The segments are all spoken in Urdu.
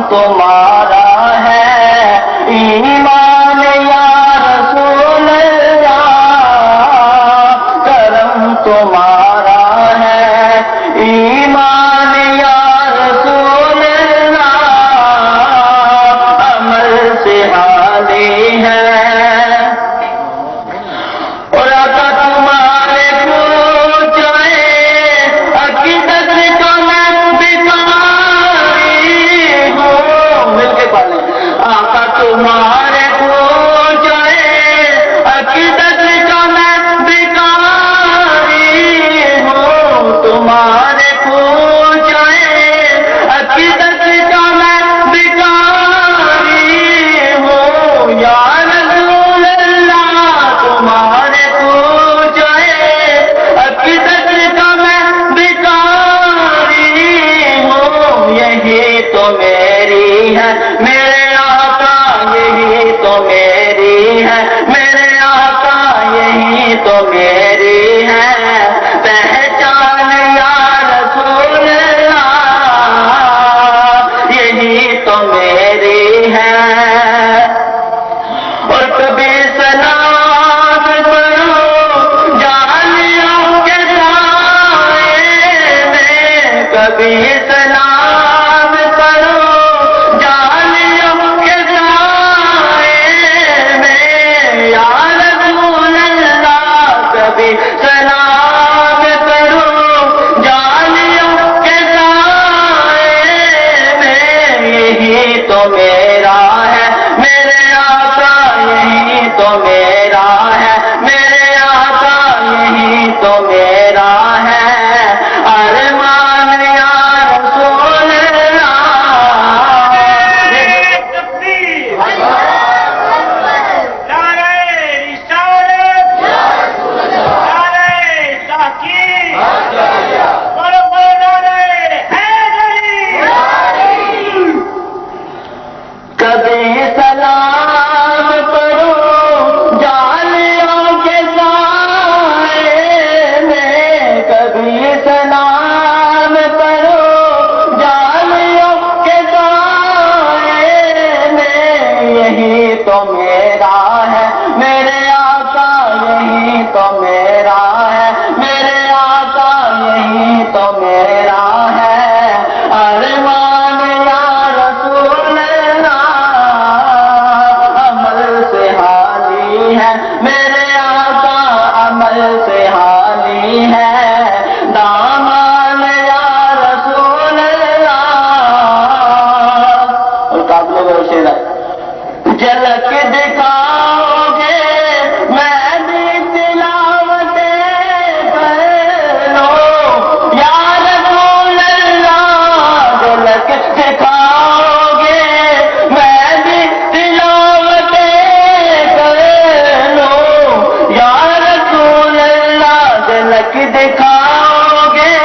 تمہارا ہے ایمان یا رسول اللہ، کرم تمہارا ہے ایمان یا رسول اللہ، عمل سے حالی ہے اور آقا تمہارے پوچھے عقیدت کا میں بیکاری ہوں، مل کے پڑھیں، آقا تمہارے پوچھے عقیدت کا میں بیکاری ہوں، تمہارے پوچھے عقیدت کا میں بیکاری ہوں، یا رسول اللہ تمہارے پوچھے عقیدت کا میں بیکاری ہوں، یہی تو میری ہے میرے آقا، یہی تو میری ہے میرے آقا، یہی تو میری ہے پہچان یا رسول اللہ، یہی تو میری ہے اور کبھی سلام کرو جانیوں کے سائے میں، کبھی سلام کرو جانیوں کے سائے میں، یا رسول اللہ کبھی سلام کرو جانیوں کے سائے میں، یہی تو میرا ہے میرے آقا، یہی تو میرا ہے میرے آقا، یہی تو میرا ہے ارمان یا رسول اللہ۔ کبھی سلام کرو جانیوں کے سائے میں، کبھی سلام کرو جانیوں کے سائے میں، یہی تو میرا ہے میرے آقا، یہی تو میرا ہے میرے آقا، یہی تو میرا ہے ارمان یا رسول اللہ، عمل سے حالی ہے میرے آقا، عمل سے حالی ہے دامان یا رسول اللہ۔ اور قابل و شیر جھلک دکھاؤ گے میں بھی تلاوت کر لو یا رسول اللہ، جھلک دکھاؤ گے میں بھی تلاوت کر لو یا رسول اللہ، جھلک دکھاؤ گے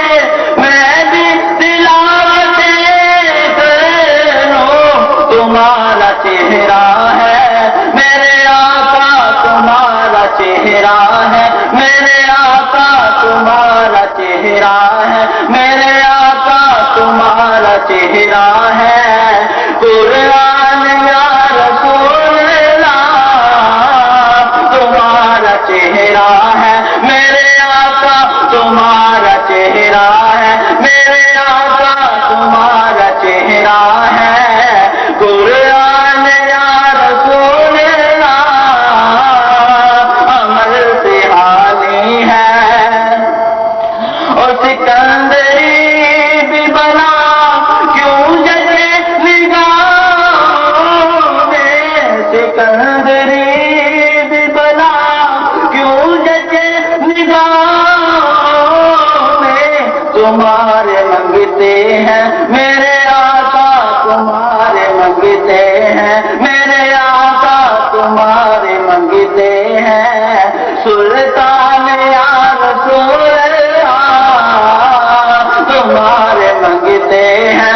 میں بھی تلاوت کر لو، تمہارا چہرہ ہے میرے آقا، تمہارا چہرہ ہے میرے آقا، تمہارا چہرہ ہے میرے آقا، تمہارا چہرہ ہے قرآن یا رسول اللہ، تمہارا چہرہ ہے میرے آقا، تمہارا چہرہ ہے میرے آقا، تمہارا چہرہ ہے قرآن یا رسول اللہ، عمل سے حالی ہے اور سکندری بھی بنا کیوں جگے نگاہوں میں، سکندری بھی بنا کیوں جگے نگاہوں میں، تمہارے منگتے ہیں میرے آقا، تمہارے منگتے ہیں میرے آقا، تمہارے منگتے ہیں سلطان یا رسول اللہ، تمہارے منگتے ہیں